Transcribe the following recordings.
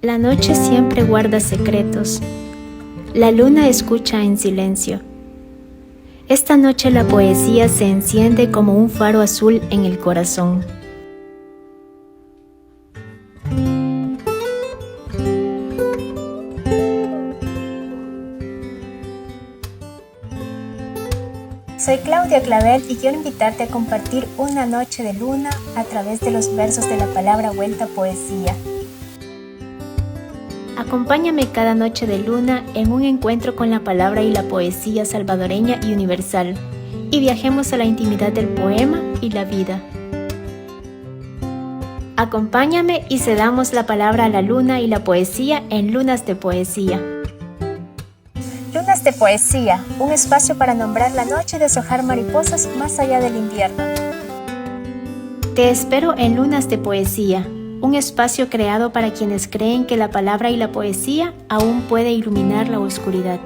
La noche siempre guarda secretos. La luna escucha en silencio. Esta noche la poesía se enciende como un faro azul en el corazón. Soy Claudia Clavel y quiero invitarte a compartir una noche de luna a través de los versos de la palabra vuelta poesía. Acompáñame cada noche de luna en un encuentro con la palabra y la poesía salvadoreña y universal, y viajemos a la intimidad del poema y la vida. Acompáñame y cedamos la palabra a la luna y la poesía en Lunas de Poesía. Lunas de Poesía, un espacio para nombrar la noche y deshojar mariposas más allá del invierno. Te espero en Lunas de Poesía, un espacio creado para quienes creen que la palabra y la poesía aún puede iluminar la oscuridad.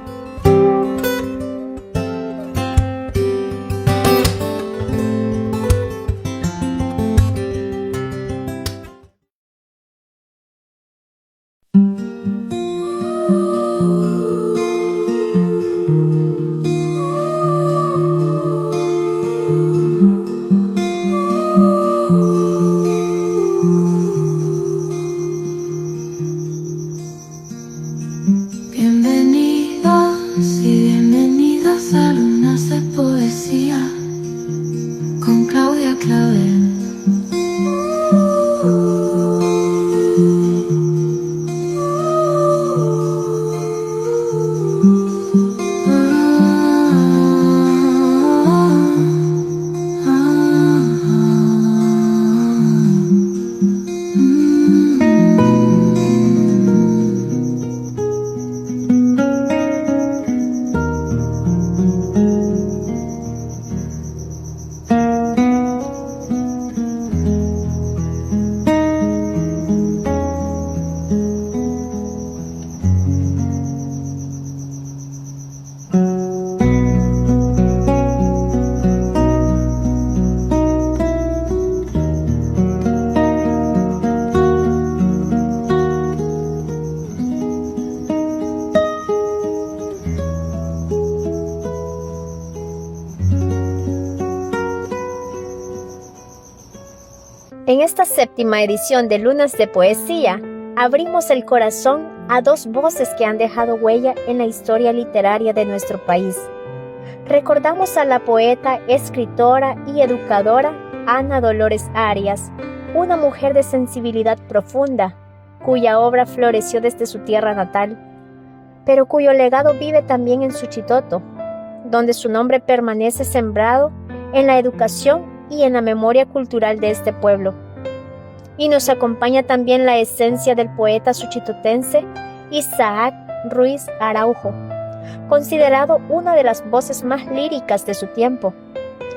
Bienvenidas a Lunas de Poesía con Claudia Clavel. En esta séptima edición de Lunas de Poesía, abrimos el corazón a dos voces que han dejado huella en la historia literaria de nuestro país. Recordamos a la poeta, escritora y educadora Ana Dolores Arias, una mujer de sensibilidad profunda, cuya obra floreció desde su tierra natal, pero cuyo legado vive también en Suchitoto, donde su nombre permanece sembrado en la educación y en la memoria cultural de este pueblo. Y nos acompaña también la esencia del poeta suchitotense Isaac Ruiz Araujo, considerado una de las voces más líricas de su tiempo,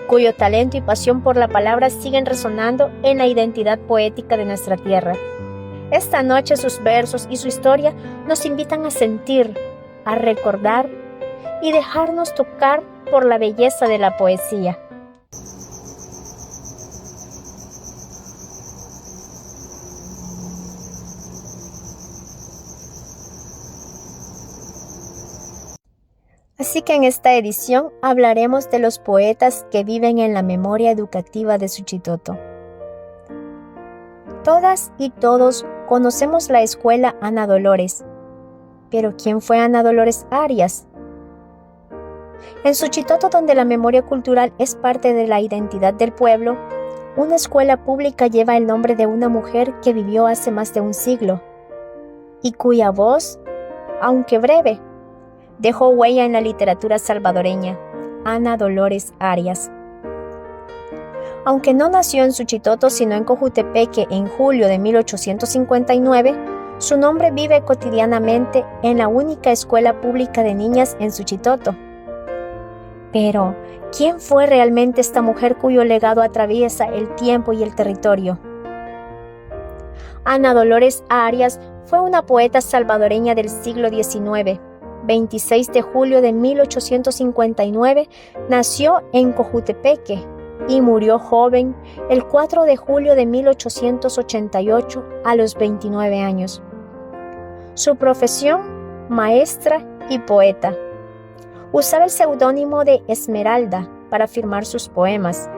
cuyo talento y pasión por la palabra siguen resonando en la identidad poética de nuestra tierra. Esta noche sus versos y su historia nos invitan a sentir, a recordar y dejarnos tocar por la belleza de la poesía. Así que en esta edición hablaremos de los poetas que viven en la memoria educativa de Suchitoto. Todas y todos conocemos la escuela Ana Dolores, pero ¿quién fue Ana Dolores Arias? En Suchitoto, donde la memoria cultural es parte de la identidad del pueblo, una escuela pública lleva el nombre de una mujer que vivió hace más de un siglo y cuya voz, aunque breve, dejó huella en la literatura salvadoreña, Ana Dolores Arias. Aunque no nació en Suchitoto sino en Cojutepeque en julio de 1859, Su nombre vive cotidianamente en la única escuela pública de niñas en Suchitoto. Pero, ¿quién fue realmente esta mujer cuyo legado atraviesa el tiempo y el territorio? Ana Dolores Arias fue una poeta salvadoreña del siglo XIX. 26 de julio de 1859 nació en Cojutepeque y murió joven el 4 de julio de 1888 a los 29 años. Su profesión, maestra y poeta. Usaba el seudónimo de Esmeralda para firmar sus poemas.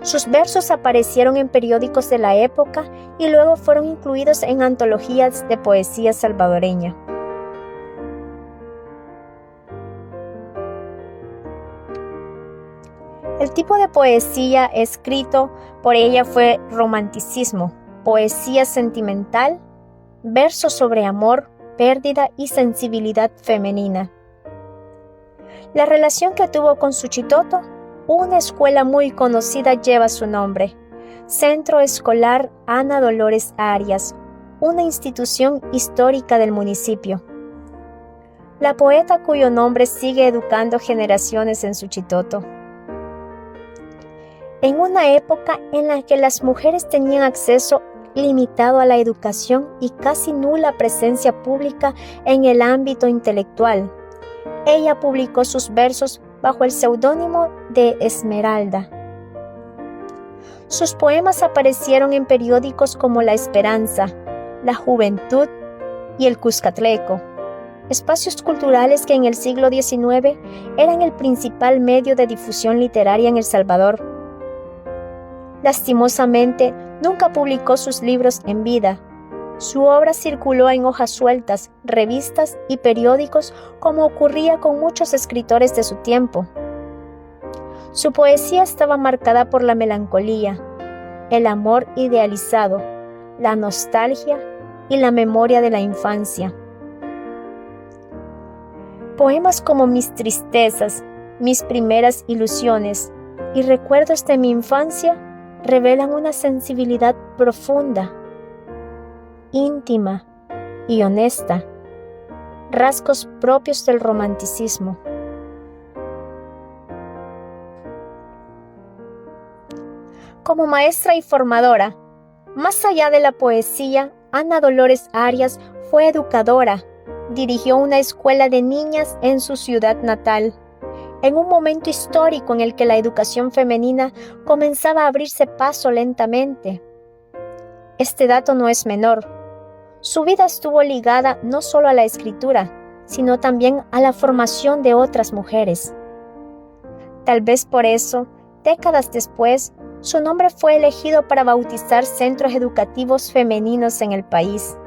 Sus versos aparecieron en periódicos de la época y luego fueron incluidos en antologías de poesía salvadoreña. El tipo de poesía escrito por ella fue romanticismo, poesía sentimental, versos sobre amor, pérdida y sensibilidad femenina. La relación que tuvo con Suchitoto, una escuela muy conocida lleva su nombre, Centro Escolar Ana Dolores Arias, una institución histórica del municipio. La poeta cuyo nombre sigue educando generaciones en Suchitoto. En una época en la que las mujeres tenían acceso limitado a la educación y casi nula presencia pública en el ámbito intelectual, ella publicó sus versos bajo el seudónimo de Esmeralda. Sus poemas aparecieron en periódicos como La Esperanza, La Juventud y El Cuscatleco, espacios culturales que en el siglo XIX eran el principal medio de difusión literaria en El Salvador. Lastimosamente, nunca publicó sus libros en vida. Su obra circuló en hojas sueltas, revistas y periódicos, como ocurría con muchos escritores de su tiempo. Su poesía estaba marcada por la melancolía, el amor idealizado, la nostalgia y la memoria de la infancia. Poemas como Mis tristezas, Mis primeras ilusiones y Recuerdos de mi infancia revelan una sensibilidad profunda, íntima y honesta, rasgos propios del romanticismo. Como maestra y formadora, más allá de la poesía, Ana Dolores Arias fue educadora. Dirigió una escuela de niñas en su ciudad natal, en un momento histórico en el que la educación femenina comenzaba a abrirse paso lentamente. Este dato no es menor. Su vida estuvo ligada no solo a la escritura, sino también a la formación de otras mujeres. Tal vez por eso, décadas después, su nombre fue elegido para bautizar centros educativos femeninos en el país.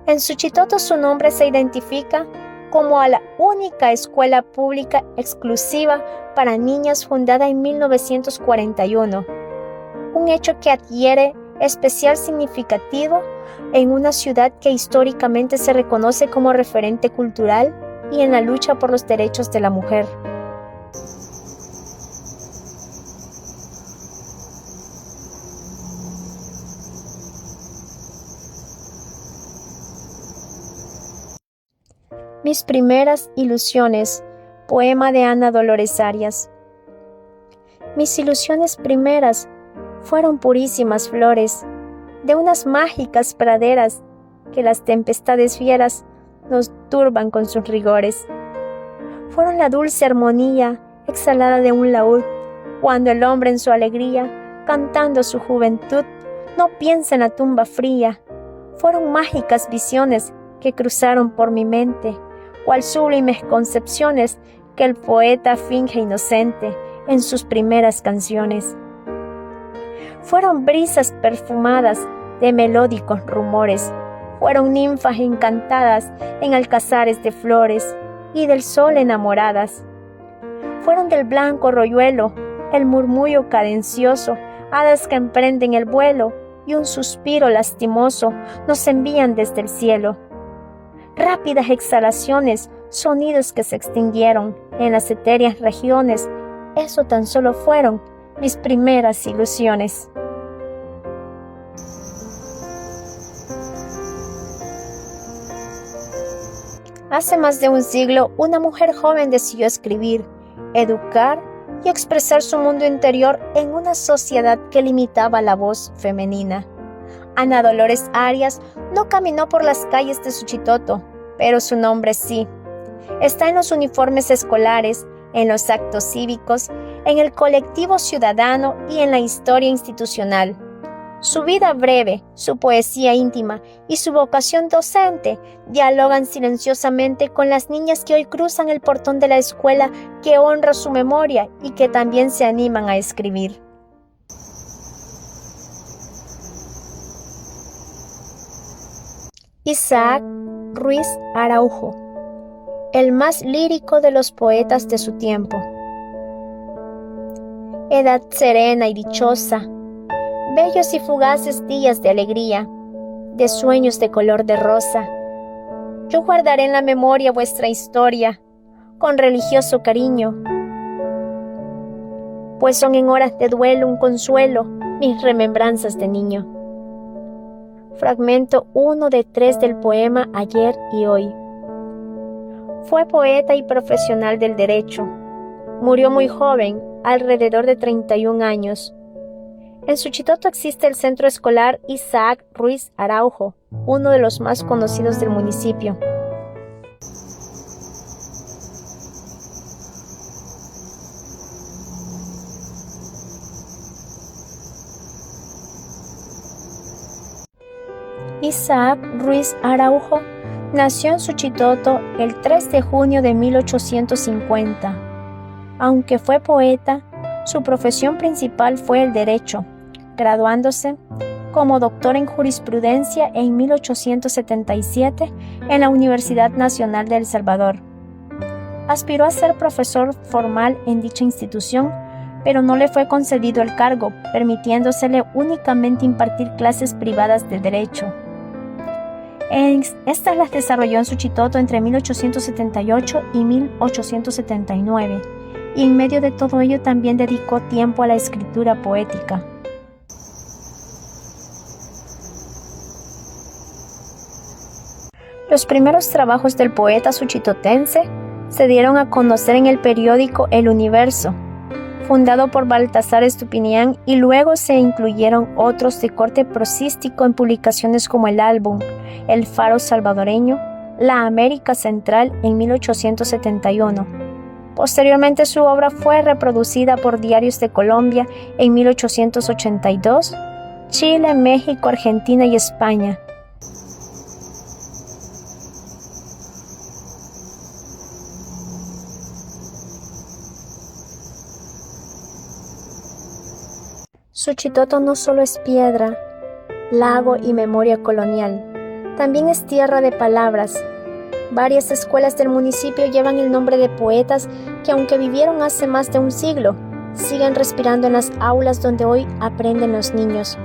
En Suchitoto su nombre se identifica como a la única escuela pública exclusiva para niñas fundada en 1941, un hecho que adquiere especial significativo en una ciudad que históricamente se reconoce como referente cultural y en la lucha por los derechos de la mujer. Mis primeras ilusiones, poema de Ana Dolores Arias. Mis ilusiones primeras fueron purísimas flores de unas mágicas praderas que las tempestades fieras nos turban con sus rigores. Fueron la dulce armonía exhalada de un laúd, cuando el hombre en su alegría, cantando su juventud, no piensa en la tumba fría. Fueron mágicas visiones que cruzaron por mi mente, cual sublimes concepciones que el poeta finge inocente en sus primeras canciones. Fueron brisas perfumadas de melódicos rumores, fueron ninfas encantadas en alcazares de flores y del sol enamoradas. Fueron del blanco royuelo el murmullo cadencioso, hadas que emprenden el vuelo y un suspiro lastimoso nos envían desde el cielo. Rápidas exhalaciones, sonidos que se extinguieron en las etéreas regiones, eso tan solo fueron mis primeras ilusiones. Hace más de un siglo, una mujer joven decidió escribir, educar y expresar su mundo interior en una sociedad que limitaba la voz femenina. Ana Dolores Arias no caminó por las calles de Suchitoto, pero su nombre sí. Está en los uniformes escolares, en los actos cívicos, en el colectivo ciudadano y en la historia institucional. Su vida breve, su poesía íntima y su vocación docente dialogan silenciosamente con las niñas que hoy cruzan el portón de la escuela que honra su memoria y que también se animan a escribir. Isaac Ruiz Araujo, el más lírico de los poetas de su tiempo. Edad serena y dichosa, bellos y fugaces días de alegría, de sueños de color de rosa. Yo guardaré en la memoria vuestra historia, con religioso cariño, pues son en horas de duelo un consuelo mis remembranzas de niño. Fragmento 1 de 3 del poema Ayer y Hoy. Fue poeta y profesional del derecho. Murió muy joven, alrededor de 31 años. En Suchitoto existe el Centro Escolar Isaac Ruiz Araujo, uno de los más conocidos del municipio. Isaac Ruiz Araujo nació en Suchitoto el 3 de junio de 1850. Aunque fue poeta, su profesión principal fue el derecho, graduándose como doctor en jurisprudencia en 1877 en la Universidad Nacional de El Salvador. Aspiró a ser profesor formal en dicha institución, pero no le fue concedido el cargo, permitiéndosele únicamente impartir clases privadas de derecho. Estas las desarrolló en Suchitoto entre 1878 y 1879, y en medio de todo ello también dedicó tiempo a la escritura poética. Los primeros trabajos del poeta suchitotense se dieron a conocer en el periódico El Universo, fundado por Baltasar Estupiñán, y luego se incluyeron otros de corte prosístico en publicaciones como El Álbum, El Faro Salvadoreño, La América Central en 1871. Posteriormente su obra fue reproducida por diarios de Colombia en 1882, Chile, México, Argentina y España. Suchitoto no solo es piedra, lago y memoria colonial, también es tierra de palabras. Varias escuelas del municipio llevan el nombre de poetas que, aunque vivieron hace más de un siglo, siguen respirando en las aulas donde hoy aprenden los niños.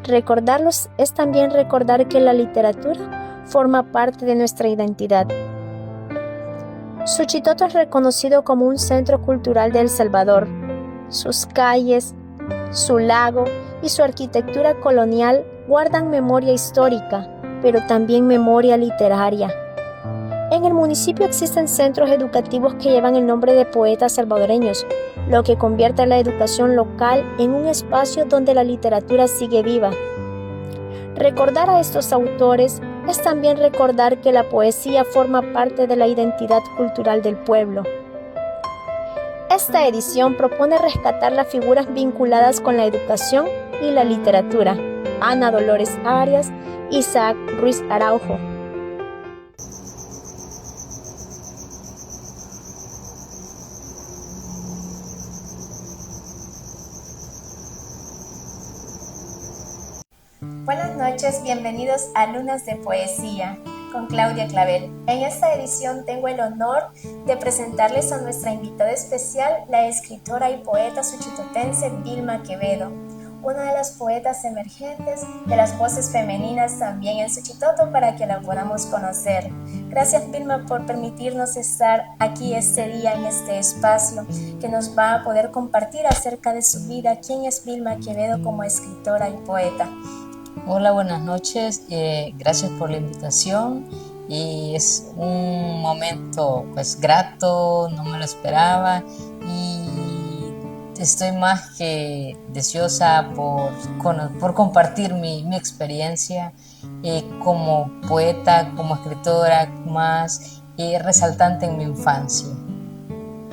Recordarlos es también recordar que la literatura forma parte de nuestra identidad. Suchitoto es reconocido como un centro cultural de El Salvador. Sus calles, su lago y su arquitectura colonial guardan memoria histórica, pero también memoria literaria. En el municipio existen centros educativos que llevan el nombre de poetas salvadoreños, lo que convierte a la educación local en un espacio donde la literatura sigue viva. Recordar a estos autores es también recordar que la poesía forma parte de la identidad cultural del pueblo. Esta edición propone rescatar las figuras vinculadas con la educación y la literatura. Ana Dolores Arias, Isaac Ruiz Araujo. Buenas noches, bienvenidos a Lunas de Poesía con Claudia Clavel. En esta edición tengo el honor de presentarles a nuestra invitada especial, la escritora y poeta suchitotense Vilma Quevedo, una de las poetas emergentes de las voces femeninas también en Suchitoto, para que la podamos conocer. Gracias, Vilma, por permitirnos estar aquí este día en este espacio que nos va a poder compartir acerca de su vida. ¿Quién es Vilma Quevedo como escritora y poeta? Hola, buenas noches. Gracias por la invitación y es un momento pues grato, no me lo esperaba y estoy más que deseosa por compartir mi experiencia como poeta, como escritora, más resaltante en mi infancia.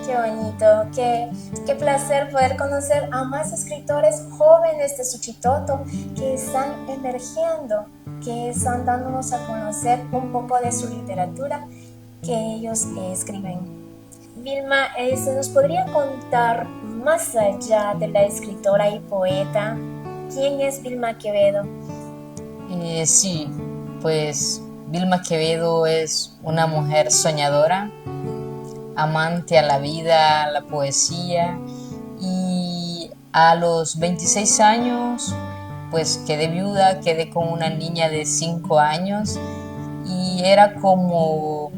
Qué bonito, qué placer poder conocer a más escritores jóvenes de Suchitoto que están emergiendo, que están dándonos a conocer un poco de su literatura que ellos escriben. Vilma, ¿se nos podría contar más allá de la escritora y poeta? ¿Quién es Vilma Quevedo? Sí, pues Vilma Quevedo es una mujer soñadora, amante a la vida, a la poesía y a los 26 años pues quedé viuda, quedé con una niña de 5 años y era como,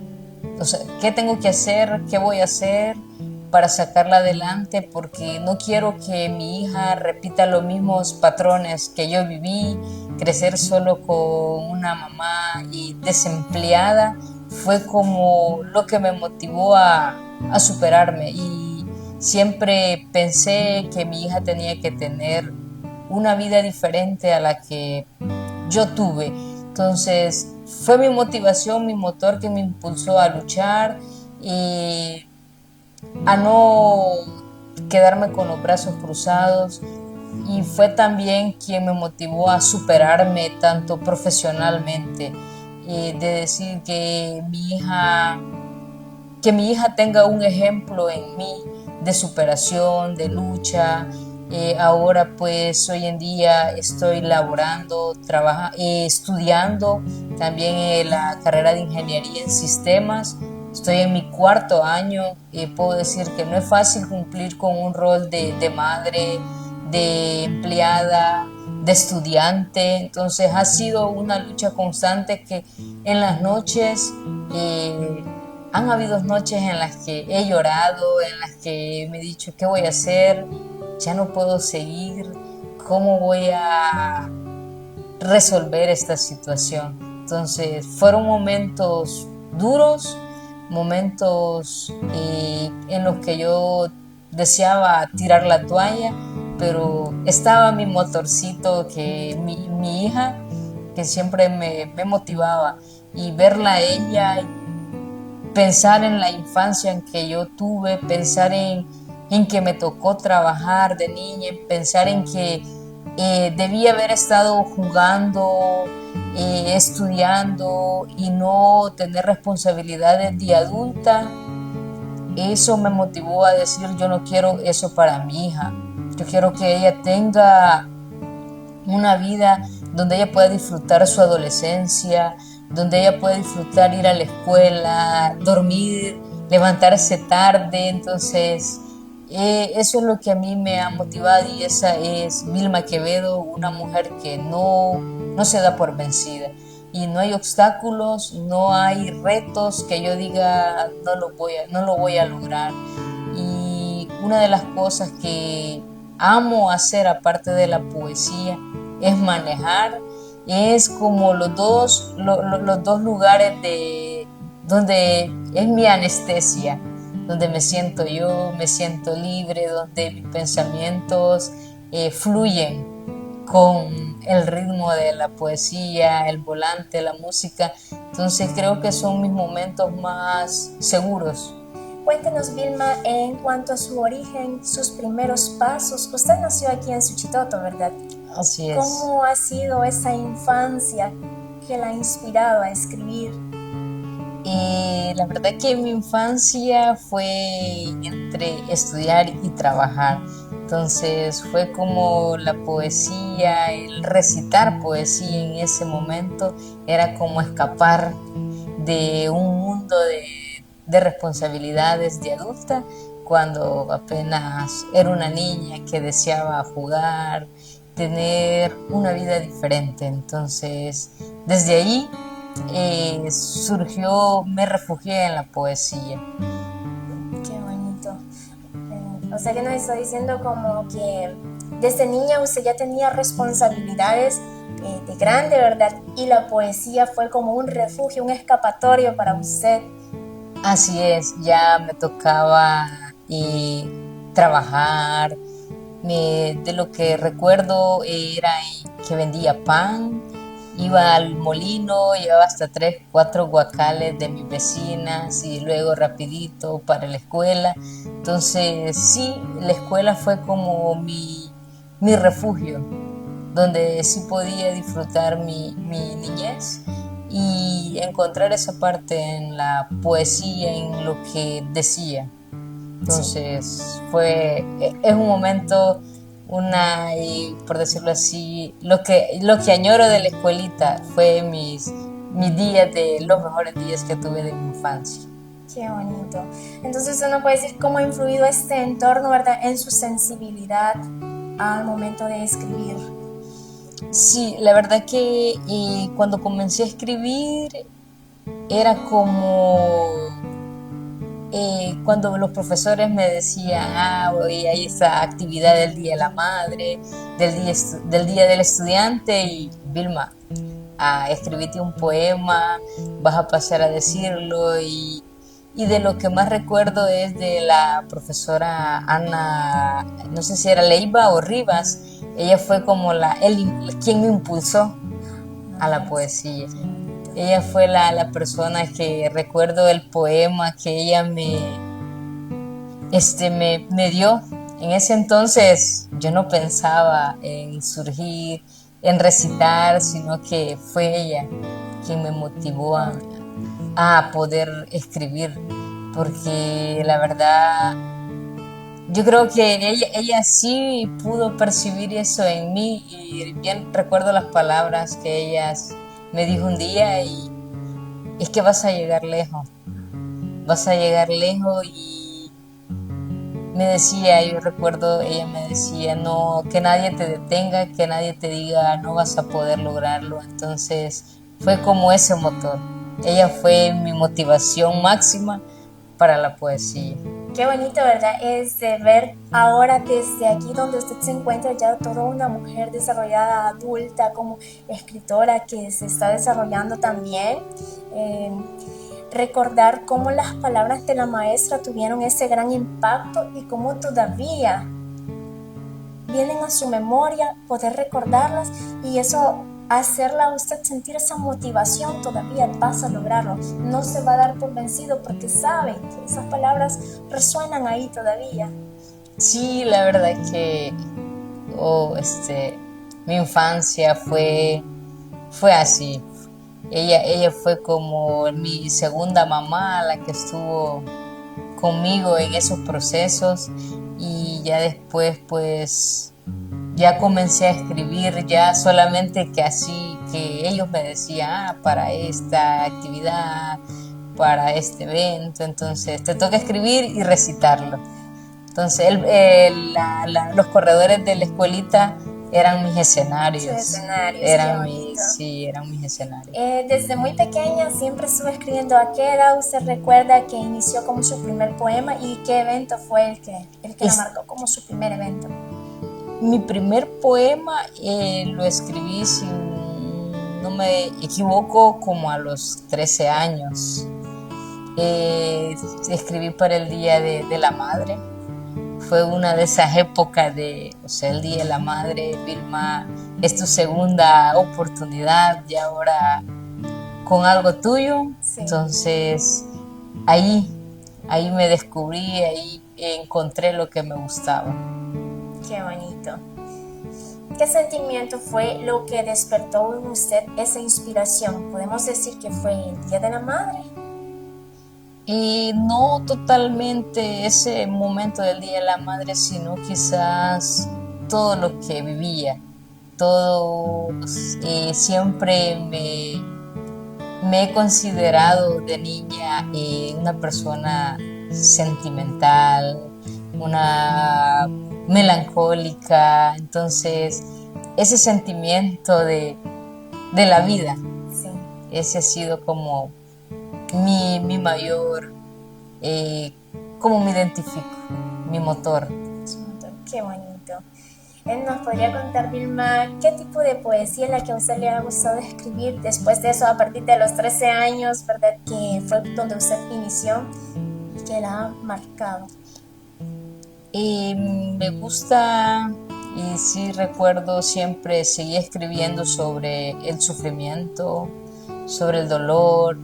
o sea, ¿qué tengo que hacer? ¿Qué voy a hacer para sacarla adelante? Porque no quiero que mi hija repita los mismos patrones que yo viví, crecer solo con una mamá y desempleada. Fue como lo que me motivó a superarme y siempre pensé que mi hija tenía que tener una vida diferente a la que yo tuve. Entonces fue mi motivación, mi motor que me impulsó a luchar y a no quedarme con los brazos cruzados y fue también quien me motivó a superarme tanto profesionalmente, de decir que mi hija tenga un ejemplo en mí de superación, de lucha. Ahora pues hoy en día estoy laborando, estudiando también la carrera de ingeniería en sistemas. Estoy en mi 4.º año y puedo decir que no es fácil cumplir con un rol de madre, de empleada, de estudiante. Entonces ha sido una lucha constante que en las noches, han habido noches en las que he llorado, en las que me he dicho, ¿qué voy a hacer? Ya no puedo seguir, ¿cómo voy a resolver esta situación? Entonces fueron momentos duros, momentos en los que yo deseaba tirar la toalla, pero estaba mi motorcito, mi hija, que siempre me motivaba, y verla a ella, pensar en la infancia en que yo tuve, pensar en que me tocó trabajar de niña, pensar en que debía haber estado jugando, estudiando y no tener responsabilidades de adulta. Eso me motivó a decir, yo no quiero eso para mi hija. Yo quiero que ella tenga una vida donde ella pueda disfrutar su adolescencia, donde ella pueda disfrutar ir a la escuela, dormir, levantarse tarde. Entonces eso es lo que a mí me ha motivado y esa es Vilma Quevedo, una mujer que no se da por vencida y no hay obstáculos, no hay retos que yo diga no lo voy a lograr. Y una de las cosas que amo hacer aparte de la poesía es manejar. Es como los dos lugares donde es mi anestesia, donde me siento yo, me siento libre, donde mis pensamientos fluyen con el ritmo de la poesía, el volante, la música. Entonces creo que son mis momentos más seguros. Cuéntenos, Vilma, en cuanto a su origen, sus primeros pasos. Usted nació aquí en Suchitoto, ¿verdad? Así es. ¿Cómo ha sido esa infancia que la ha inspirado a escribir? La verdad que mi infancia fue entre estudiar y trabajar. Entonces fue como la poesía, el recitar poesía en ese momento era como escapar de un mundo de responsabilidades de adulta cuando apenas era una niña que deseaba jugar, tener una vida diferente. Entonces desde ahí me refugié en la poesía. Qué bonito. O sea que nos está diciendo como que desde niña usted ya tenía responsabilidades de grande, ¿verdad? Y la poesía fue como un refugio, un escapatorio para usted. Así es, ya me tocaba trabajar. De lo que recuerdo era que vendía pan, iba al molino, llevaba hasta 3, 4 guacales de mis vecinas y luego rapidito para la escuela. Entonces sí, la escuela fue como mi refugio, donde sí podía disfrutar mi niñez y encontrar esa parte en la poesía, en lo que decía. Entonces es un momento, y por decirlo así, lo que añoro de la escuelita fue mis días, de los mejores días que tuve de mi infancia. Qué bonito. Entonces uno puede decir cómo ha influido este entorno, ¿verdad?, en su sensibilidad al momento de escribir. Sí, la verdad que cuando comencé a escribir era como cuando los profesores me decían, hoy hay esta actividad del Día de la Madre, del Día del Estudiante, y Vilma, escribite un poema, vas a pasar a decirlo, y de lo que más recuerdo es de la profesora Ana, no sé si era Leiva o Rivas. Ella fue como quien me impulsó a la poesía. Ella fue la persona que recuerdo el poema que ella me dio. En ese entonces yo no pensaba en surgir, en recitar, sino que fue ella quien me motivó a poder escribir, porque la verdad yo creo que ella sí pudo percibir eso en mí, y bien recuerdo las palabras que ella me dijo un día, y es que vas a llegar lejos, y me decía, yo recuerdo, ella me decía, no, que nadie te detenga, que nadie te diga no vas a poder lograrlo. Entonces fue como ese motor, ella fue mi motivación máxima para la poesía. Qué bonito, ¿verdad? Es de ver ahora desde aquí donde usted se encuentra ya toda una mujer desarrollada, adulta, como escritora que se está desarrollando también. Recordar cómo las palabras de la maestra tuvieron ese gran impacto y cómo todavía vienen a su memoria, poder recordarlas, y eso hacerla a usted sentir esa motivación, todavía vas a lograrlo, no se va a dar por vencido porque sabe que esas palabras resuenan ahí todavía. Sí, la verdad que mi infancia fue así. Ella fue como mi segunda mamá, la que estuvo conmigo en esos procesos, y ya después pues ya comencé a escribir, ya solamente que así, que ellos me decían, para esta actividad, para este evento, entonces te toca escribir y recitarlo. Entonces los corredores de la escuelita eran mis escenarios. Eran mis escenarios. Desde muy pequeña siempre estuve escribiendo. ¿A qué edad usted recuerda que inició como su primer poema y qué evento fue el que la marcó como su primer evento? Mi primer poema lo escribí, si no me equivoco, como a los 13 años. Escribí para el Día de la Madre. Fue una de esas épocas el Día de la Madre, Vilma, es tu segunda oportunidad y ahora con algo tuyo. Sí. Entonces ahí me descubrí, ahí encontré lo que me gustaba. Qué bonito. ¿Qué sentimiento fue lo que despertó en usted esa inspiración? ¿Podemos decir que fue el Día de la Madre? Y no totalmente ese momento del Día de la Madre, sino quizás todo lo que vivía. Siempre me he considerado de niña una persona sentimental, una melancólica. Entonces ese sentimiento de la vida, sí, ese ha sido como mi mayor, cómo me identifico, mi motor. Qué bonito. ¿Nos podría contar, Vilma, qué tipo de poesía es la que a usted le ha gustado escribir después de eso, a partir de los 13 años, ¿verdad? Que fue donde usted inició y que la ha marcado. Me gusta y sí recuerdo siempre seguir escribiendo sobre el sufrimiento, sobre el dolor.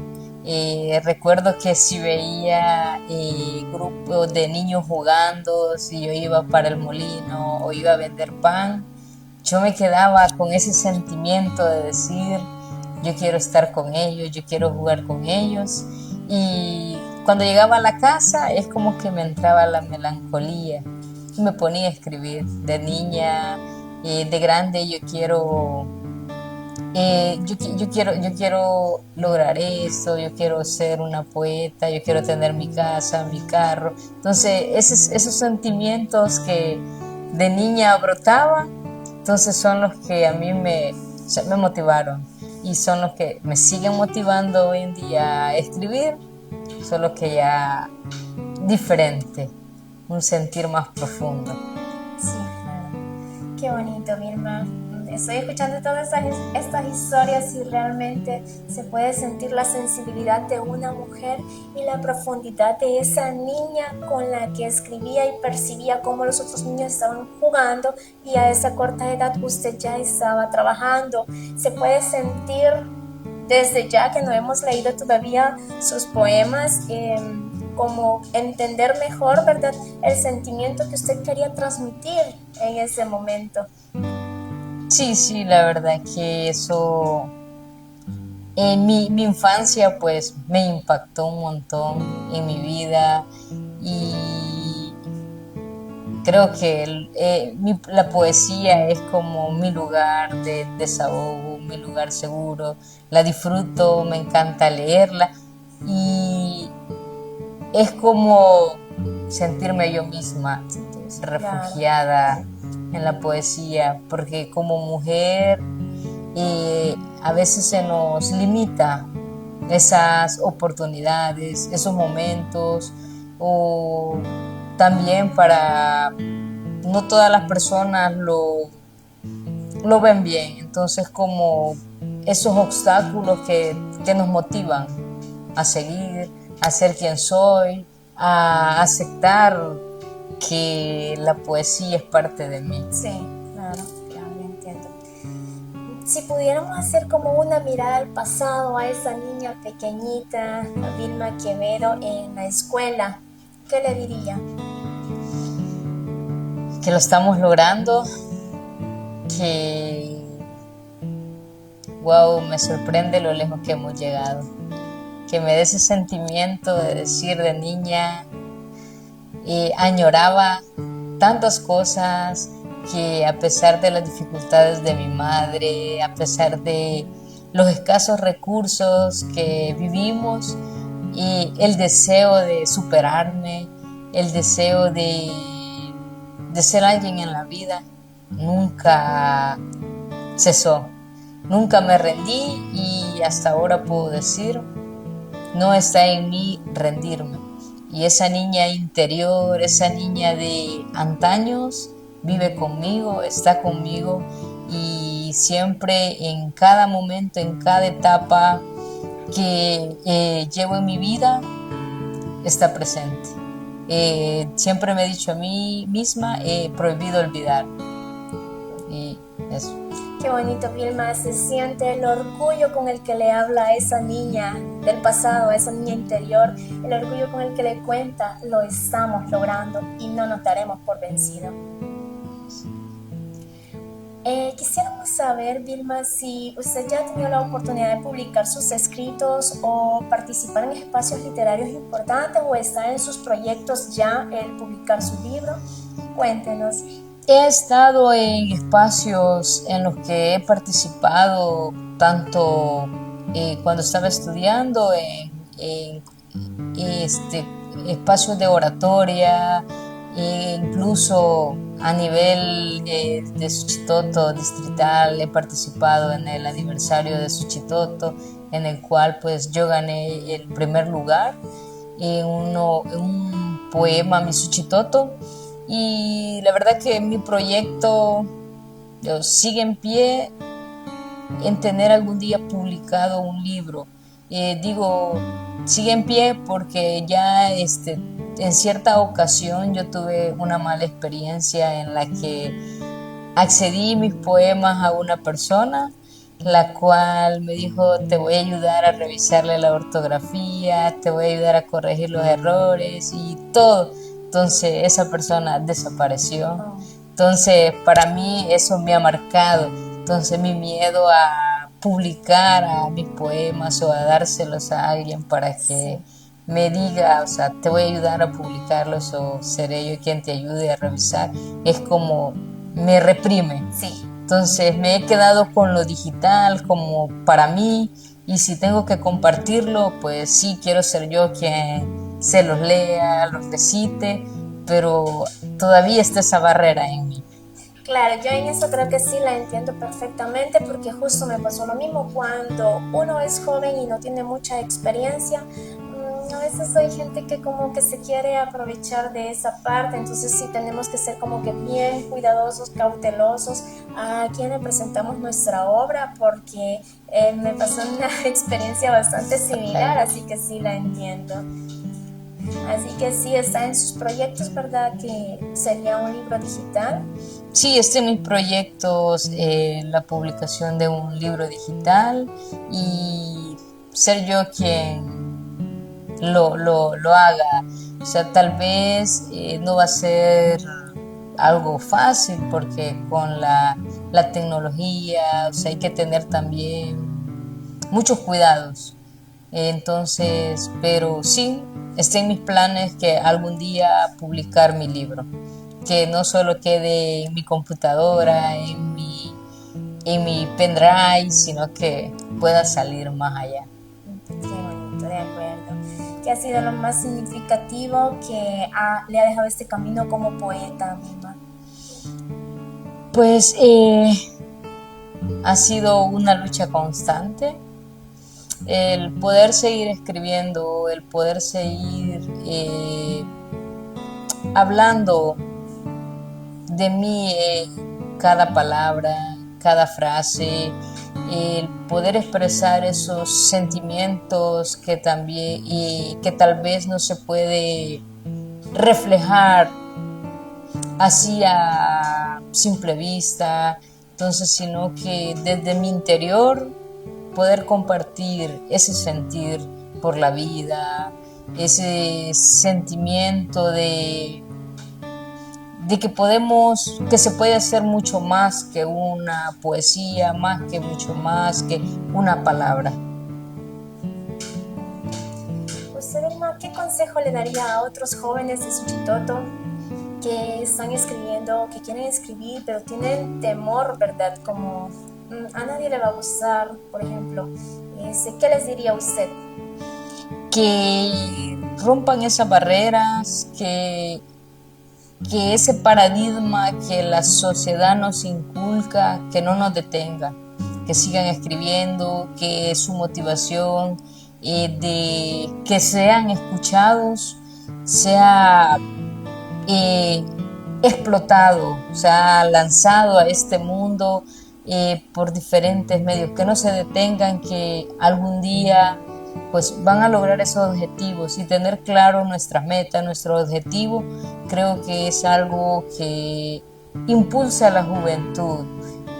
Recuerdo que si veía grupos de niños jugando, si yo iba para el molino o iba a vender pan, yo me quedaba con ese sentimiento de decir, yo quiero estar con ellos, yo quiero jugar con ellos. Y cuando llegaba a la casa es como que me entraba la melancolía y me ponía a escribir. De niña, de grande yo quiero lograr esto, yo quiero ser una poeta, yo quiero tener mi casa, mi carro. Entonces, esos sentimientos que de niña brotaba, entonces son los que a mí o sea, me motivaron y son los que me siguen motivando hoy en día a escribir, solo que ya diferente, un sentir más profundo. Sí, claro. Qué bonito, Vilma. Estoy escuchando todas estas historias y realmente se puede sentir la sensibilidad de una mujer y la profundidad de esa niña con la que escribía y percibía cómo los otros niños estaban jugando y a esa corta edad usted ya estaba trabajando. Se puede sentir desde ya que no hemos leído todavía sus poemas, como entender mejor, ¿verdad?, el sentimiento que usted quería transmitir en ese momento. Sí, la verdad que eso en mi infancia pues me impactó un montón en mi vida y creo que la poesía es como mi lugar de desahogo, mi lugar seguro. La disfruto, me encanta leerla y es como sentirme yo misma refugiada en la poesía, porque como mujer a veces se nos limita esas oportunidades, esos momentos, o también no todas las personas lo ven bien, entonces como esos obstáculos que nos motivan a seguir, a ser quien soy, a aceptar que la poesía es parte de mí. Sí, claro, entiendo. Si pudiéramos hacer como una mirada al pasado, a esa niña pequeñita, a Vilma Quevedo en la escuela, ¿qué le diría? Que lo estamos logrando, que wow, me sorprende lo lejos que hemos llegado, que me dé ese sentimiento de decir de niña, añoraba tantas cosas, que a pesar de las dificultades de mi madre, a pesar de los escasos recursos que vivimos, el deseo de superarme, el deseo de ser alguien en la vida, nunca cesó. Nunca me rendí y hasta ahora puedo decir, no está en mí rendirme. Y esa niña interior, esa niña de antaños, vive conmigo, está conmigo y siempre en cada momento, en cada etapa que llevo en mi vida, está presente. Siempre me he dicho a mí misma, prohibido olvidar. Y eso. Qué bonito, Vilma, se siente el orgullo con el que le habla a esa niña del pasado, a esa niña interior, el orgullo con el que le cuenta, lo estamos logrando y no nos daremos por vencido. Quisiéramos saber, Vilma, si usted ya ha tenido la oportunidad de publicar sus escritos o participar en espacios literarios importantes o está en sus proyectos ya el publicar su libro. Cuéntenos. He estado en espacios en los que he participado tanto cuando estaba estudiando en espacios de oratoria, incluso a nivel de Suchitoto distrital. He participado en el aniversario de Suchitoto, en el cual pues yo gané el primer lugar en un poema Mi Suchitoto. y la verdad que mi proyecto sigue en pie en tener algún día publicado un libro. Digo, sigue en pie porque ya en cierta ocasión yo tuve una mala experiencia en la que accedí mis poemas a una persona, la cual me dijo, te voy a ayudar a revisarle la ortografía, te voy a ayudar a corregir los errores y todo. Entonces esa persona desapareció. Entonces para mí eso me ha marcado. Entonces mi miedo a publicar a mis poemas o a dárselos a alguien para que me diga, o sea, te voy a ayudar a publicarlos o seré yo quien te ayude a revisar, es como me reprime. Sí. Entonces me he quedado con lo digital como para mí, y si tengo que compartirlo, pues sí, quiero ser yo quien se los lea, los recite, pero todavía está esa barrera en mí. Claro, yo en eso creo que sí la entiendo perfectamente porque justo me pasó lo mismo cuando uno es joven y no tiene mucha experiencia. A veces hay gente que como que se quiere aprovechar de esa parte, entonces sí tenemos que ser como que bien cuidadosos, cautelosos a quien le presentamos nuestra obra, porque me pasó una experiencia bastante similar, así que sí la entiendo. Así que sí está en sus proyectos, ¿verdad? Que sería un libro digital. Sí, en mis proyectos, la publicación de un libro digital y ser yo quien lo haga. O sea, tal vez no va a ser algo fácil porque con la tecnología, o sea, hay que tener también muchos cuidados. Entonces, pero sí, está en mis planes que algún día publicar mi libro, que no solo quede en mi computadora, en mi pendrive, sino que pueda salir más allá. Qué bonito, de acuerdo. ¿Qué ha sido lo más significativo que le ha dejado este camino como poeta, Vilma? Pues ha sido una lucha constante, el poder seguir escribiendo, el poder seguir hablando de mí, cada palabra, cada frase, el poder expresar esos sentimientos que también y que tal vez no se puede reflejar así a simple vista, entonces sino que desde mi interior poder compartir ese sentir por la vida, ese sentimiento de que se puede hacer mucho más que una poesía, mucho más que una palabra. Usted, Vilma, ¿qué consejo le daría a otros jóvenes de Suchitoto que están escribiendo, que quieren escribir, pero tienen temor, ¿verdad? Como a nadie le va a gustar, por ejemplo. ¿Qué les diría usted? Que rompan esas barreras, que ese paradigma que la sociedad nos inculca, que no nos detenga, que sigan escribiendo, que su motivación de que sean escuchados sea explotado, o sea, lanzado a este mundo por diferentes medios, que no se detengan, que algún día pues van a lograr esos objetivos, y tener claro nuestras metas, nuestro objetivo, creo que es algo que impulsa a la juventud.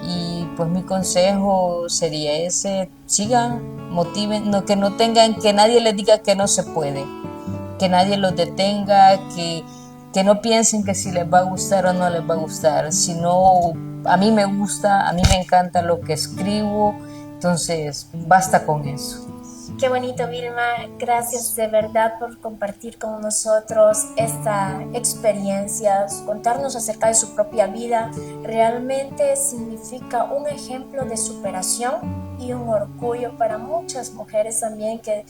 Y pues mi consejo sería ese: sigan, motiven, que no tengan, que nadie les diga que no se puede, que nadie los detenga, que no piensen que si les va a gustar o no les va a gustar, sino a mí me gusta, a mí me encanta lo que escribo, entonces basta con eso. Qué bonito, Vilma. Gracias de verdad por compartir con nosotros esta experiencia, contarnos acerca de su propia vida. Realmente significa un ejemplo de superación y un orgullo para muchas mujeres también que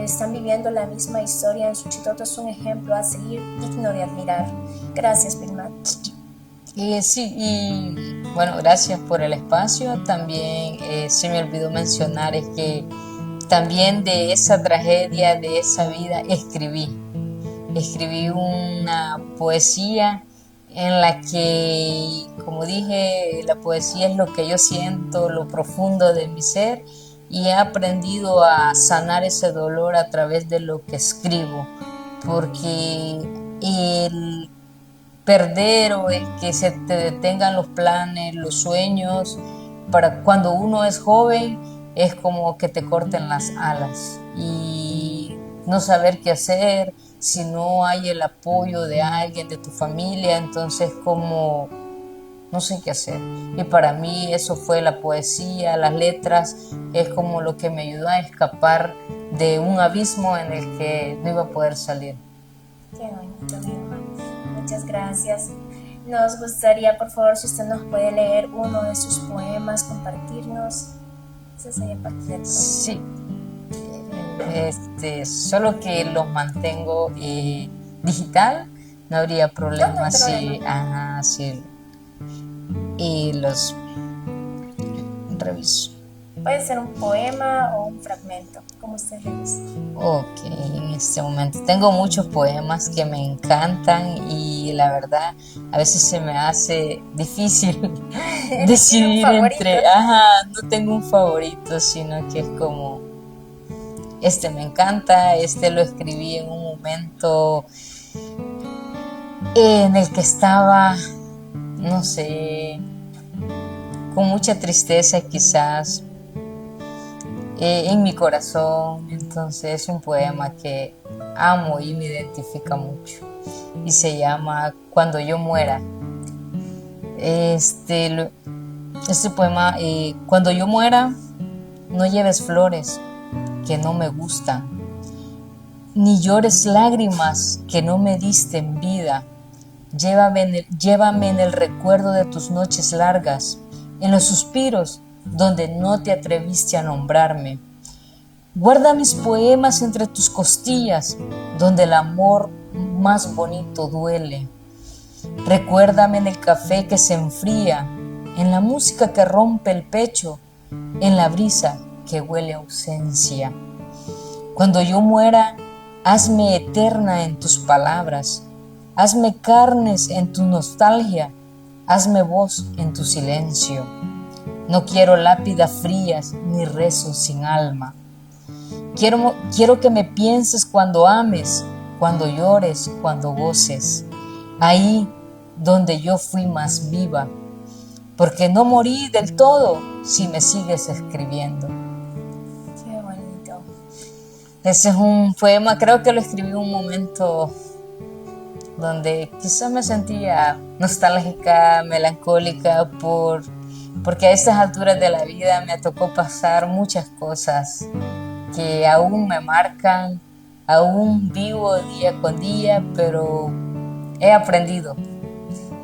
están viviendo la misma historia en Suchitoto. Es un ejemplo a seguir, digno de admirar. Gracias, Vilma. Sí, y bueno, gracias por el espacio. También se me olvidó mencionar es que también de esa tragedia, de esa vida, escribí una poesía en la que, como dije, la poesía es lo que yo siento, lo profundo de mi ser, y he aprendido a sanar ese dolor a través de lo que escribo, porque el perder o el que se te detengan los planes, los sueños, para cuando uno es joven es como que te corten las alas y no saber qué hacer si no hay el apoyo de alguien, de tu familia, entonces como no sé qué hacer. Y para mí eso fue la poesía, las letras, es como lo que me ayudó a escapar de un abismo en el que no iba a poder salir. Qué bonito, Vilma. Muchas gracias. Nos gustaría, por favor, si usted nos puede leer uno de sus poemas, compartirnos. Esa sería parte del programa. Sí, solo que los mantengo digital, no habría problema, No hay si, problema. sí, y los reviso. Puede ser un poema o un fragmento, como usted le guste. Ok, en este momento tengo muchos poemas que me encantan y la verdad a veces se me hace difícil decidir entre, no tengo un favorito, sino que es como, este me encanta, este lo escribí en un momento en el que estaba, no sé, con mucha tristeza quizás en mi corazón, entonces es un poema que amo y me identifica mucho y se llama Cuando yo muera. Este poema, cuando yo muera, no lleves flores que no me gustan, ni llores lágrimas que no me diste en vida. Llévame en el recuerdo de tus noches largas, en los suspiros donde no te atreviste a nombrarme. Guarda mis poemas entre tus costillas, donde el amor más bonito duele. Recuérdame en el café que se enfría, en la música que rompe el pecho, en la brisa que huele a ausencia. Cuando yo muera, hazme eterna en tus palabras, hazme carnes en tu nostalgia, hazme voz en tu silencio. No quiero lápidas frías ni rezos sin alma. Quiero que me pienses cuando ames, cuando llores, cuando goces. Ahí donde yo fui más viva, porque no morí del todo si me sigues escribiendo. Qué bonito. Ese es un poema, creo que lo escribí en un momento donde quizás me sentía nostálgica, melancólica, porque a estas alturas de la vida me tocó pasar muchas cosas que aún me marcan, aún vivo día con día, pero he aprendido.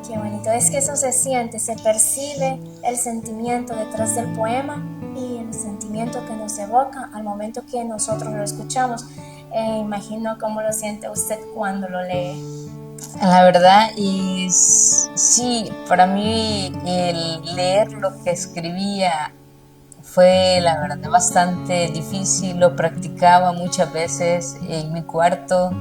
Qué bonito. Es que eso se siente, se percibe el sentimiento detrás del poema y el sentimiento que nos evoca al momento que nosotros lo escuchamos. Imagino cómo lo siente usted cuando lo lee. La verdad, y sí, para mí el leer lo que escribía fue la verdad bastante difícil, lo practicaba muchas veces en mi cuarto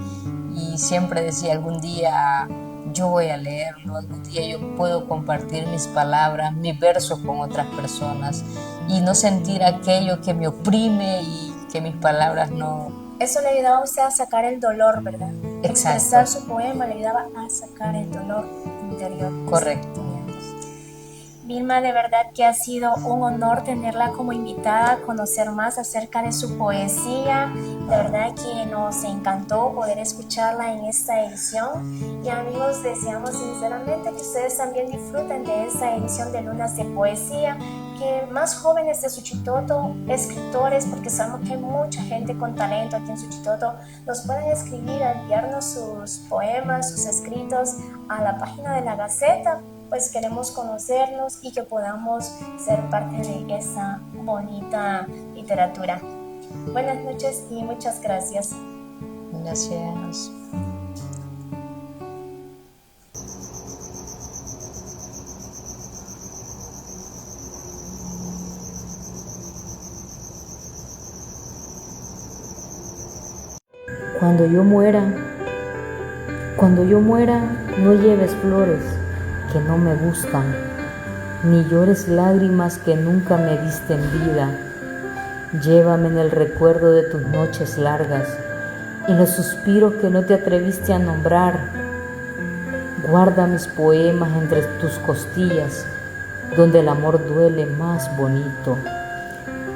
y siempre decía algún día yo voy a leerlo, algún día yo puedo compartir mis palabras, mis versos con otras personas y no sentir aquello que me oprime y que mis palabras no... Eso le ayudaba a usted a sacar el dolor, ¿verdad? Exacto. Expresar su poema le ayudaba a sacar el dolor interior. Correcto. Vilma, de verdad que ha sido un honor tenerla como invitada a conocer más acerca de su poesía. De verdad que nos encantó poder escucharla en esta edición. Y amigos, deseamos sinceramente que ustedes también disfruten de esta edición de Lunas de Poesía, que más jóvenes de Suchitoto, escritores, porque sabemos que hay mucha gente con talento aquí en Suchitoto, nos pueden escribir, enviarnos sus poemas, sus escritos a la página de la Gaceta. Pues queremos conocerlos y que podamos ser parte de esa bonita literatura. Buenas noches y muchas gracias. Gracias. Cuando yo muera, Cuando yo muera, no lleves flores que no me gustan, ni llores lágrimas que nunca me diste en vida. Llévame en el recuerdo de tus noches largas, en los suspiros que no te atreviste a nombrar. Guarda mis poemas entre tus costillas, donde el amor duele más bonito.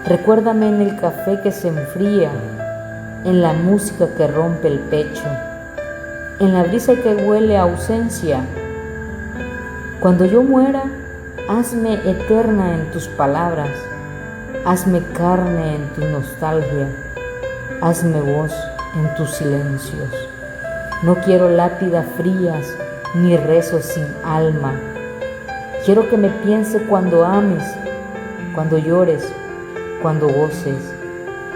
Recuérdame en el café que se enfría, en la música que rompe el pecho, en la brisa que huele a ausencia. Cuando yo muera, hazme eterna en tus palabras, hazme carne en tu nostalgia, hazme voz en tus silencios. No quiero lápidas frías ni rezos sin alma. Quiero que me piense cuando ames, cuando llores, cuando goces,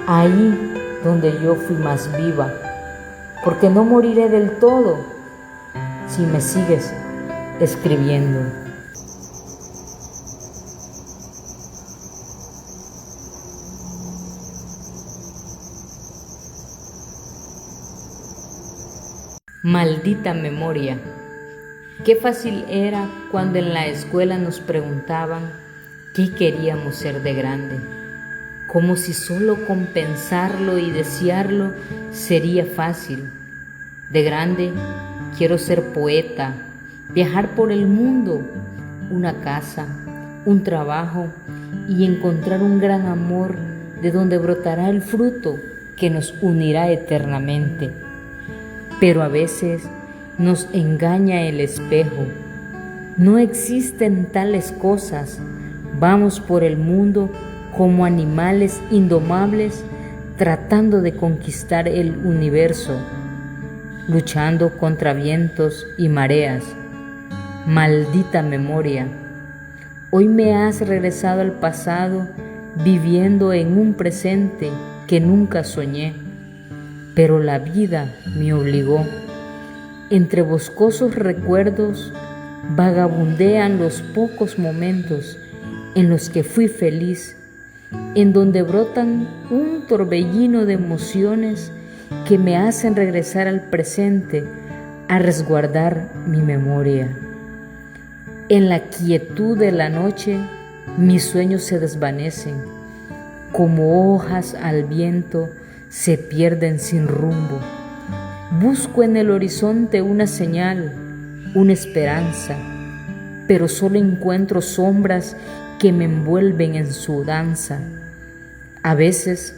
ahí donde yo fui más viva, porque no moriré del todo si me sigues escribiendo. Maldita memoria. Qué fácil era cuando en la escuela nos preguntaban qué queríamos ser de grande, como si solo con pensarlo y desearlo sería fácil. De grande quiero ser poeta, viajar por el mundo, una casa, un trabajo y encontrar un gran amor de donde brotará el fruto que nos unirá eternamente. Pero a veces nos engaña el espejo. No existen tales cosas. Vamos por el mundo como animales indomables tratando de conquistar el universo, luchando contra vientos y mareas. Maldita memoria. Hoy me has regresado al pasado viviendo en un presente que nunca soñé, pero la vida me obligó. Entre boscosos recuerdos vagabundean los pocos momentos en los que fui feliz, en donde brotan un torbellino de emociones que me hacen regresar al presente a resguardar mi memoria. En la quietud de la noche, mis sueños se desvanecen, como hojas al viento se pierden sin rumbo. Busco en el horizonte una señal, una esperanza, pero solo encuentro sombras que me envuelven en su danza. A veces,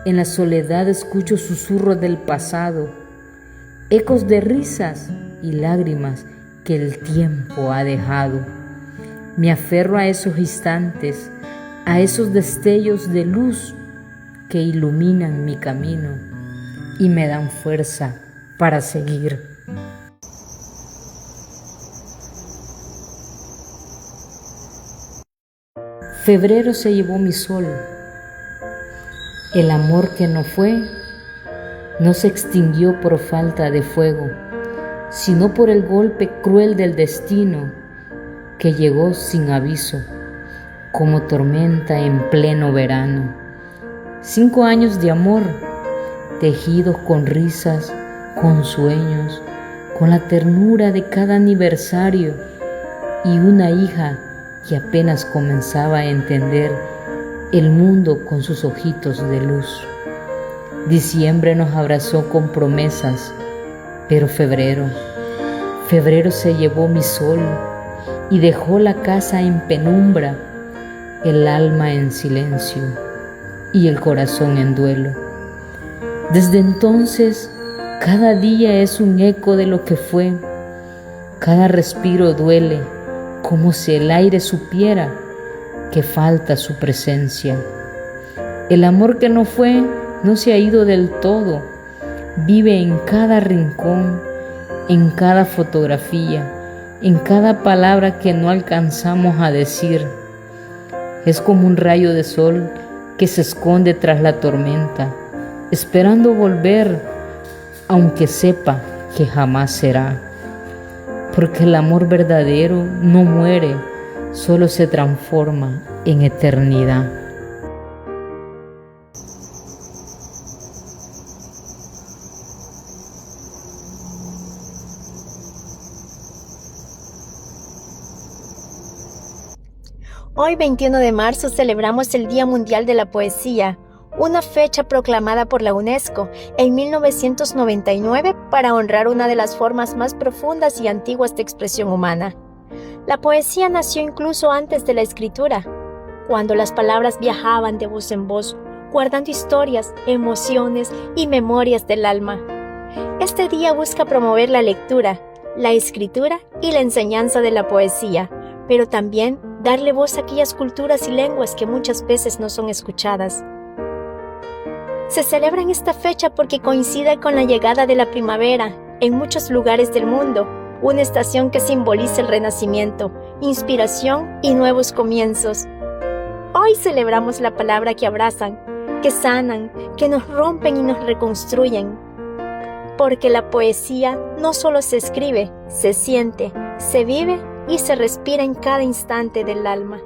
en la soledad escucho susurros del pasado, ecos de risas y lágrimas que el tiempo ha dejado. Me aferro a esos instantes, a esos destellos de luz que iluminan mi camino y me dan fuerza para seguir. Febrero se llevó mi sol. El amor que no fue, no se extinguió por falta de fuego, sino por el golpe cruel del destino que llegó sin aviso, como tormenta en pleno verano. 5 años de amor, tejidos con risas, con sueños, con la ternura de cada aniversario, y una hija que apenas comenzaba a entender el mundo con sus ojitos de luz. Diciembre nos abrazó con promesas, pero febrero se llevó mi sol y dejó la casa en penumbra, el alma en silencio y el corazón en duelo. Desde entonces, cada día es un eco de lo que fue, cada respiro duele, como si el aire supiera que falta su presencia. El amor que no fue no se ha ido del todo, vive en cada rincón, en cada fotografía, en cada palabra que no alcanzamos a decir. Es como un rayo de sol que se esconde tras la tormenta, esperando volver, aunque sepa que jamás será. Porque el amor verdadero no muere, solo se transforma en eternidad. Hoy, 21 de marzo, celebramos el Día Mundial de la Poesía, una fecha proclamada por la UNESCO en 1999 para honrar una de las formas más profundas y antiguas de expresión humana. La poesía nació incluso antes de la escritura, cuando las palabras viajaban de voz en voz, guardando historias, emociones y memorias del alma. Este día busca promover la lectura, la escritura y la enseñanza de la poesía, pero también darle voz a aquellas culturas y lenguas que muchas veces no son escuchadas. Se celebra en esta fecha porque coincide con la llegada de la primavera en muchos lugares del mundo, una estación que simboliza el renacimiento, inspiración y nuevos comienzos. Hoy celebramos la palabra que abrazan, que sanan, que nos rompen y nos reconstruyen. Porque la poesía no solo se escribe, se siente, se vive y se respira en cada instante del alma.